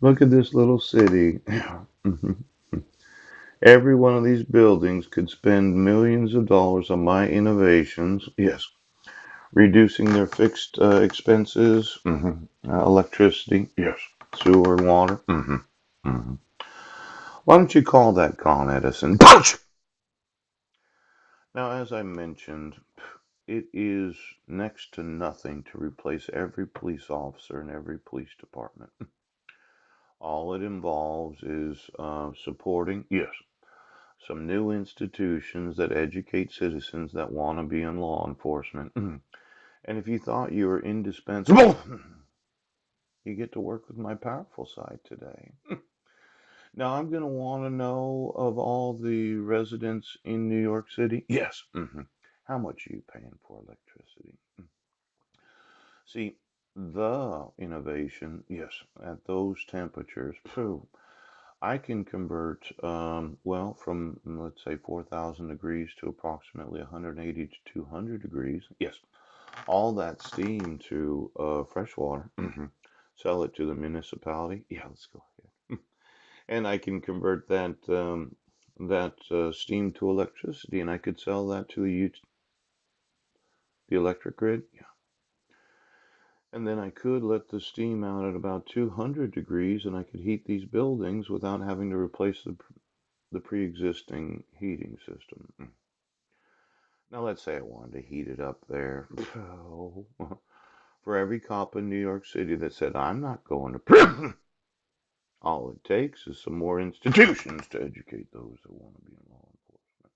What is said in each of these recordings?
Look at this little city. Every one of these buildings could spend millions of dollars on my innovations. Yes, reducing their fixed expenses. Electricity. Yes, sewer and water. Why don't you call that Con Edison? Now, as I mentioned, it is next to nothing to replace every police officer in every police department. All it involves is supporting, yes, some new institutions that educate citizens that want to be in law enforcement. And if you thought you were indispensable, you get to work with my powerful side today. Now, I'm going to want to know of all the residents in New York City. Yes. How much are you paying for electricity? See, the innovation, yes, at those temperatures, phew, I can convert, well, from let's say 4,000 degrees to approximately 180 to 200 degrees. Yes, all that steam to fresh water, sell it to the municipality. Yeah, let's go ahead. And I can convert that steam to electricity, and I could sell that to the electric grid. Yeah. And then I could let the steam out at about 200 degrees, and I could heat these buildings without having to replace the pre-existing heating system. Now, let's say I wanted to heat it up there. Oh, for every cop in New York City that said, I'm not going to prison, all it takes is some more institutions to educate those that want to be in law enforcement.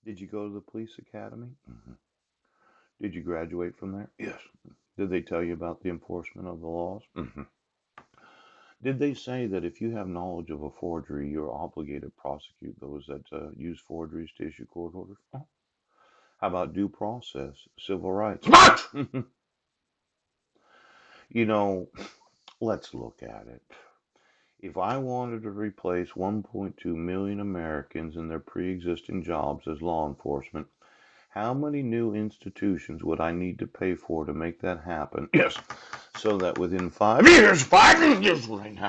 Did you go to the police academy? Did you graduate from there? Yes. Did they tell you about the enforcement of the laws? Did they say that if you have knowledge of a forgery, you're obligated to prosecute those that use forgeries to issue court orders? Oh. How about due process, civil rights? You know, let's look at it. If I wanted to replace 1.2 million Americans in their pre existing jobs as law enforcement, how many new institutions would I need to pay for to make that happen? Yes, so that within 5 years right now,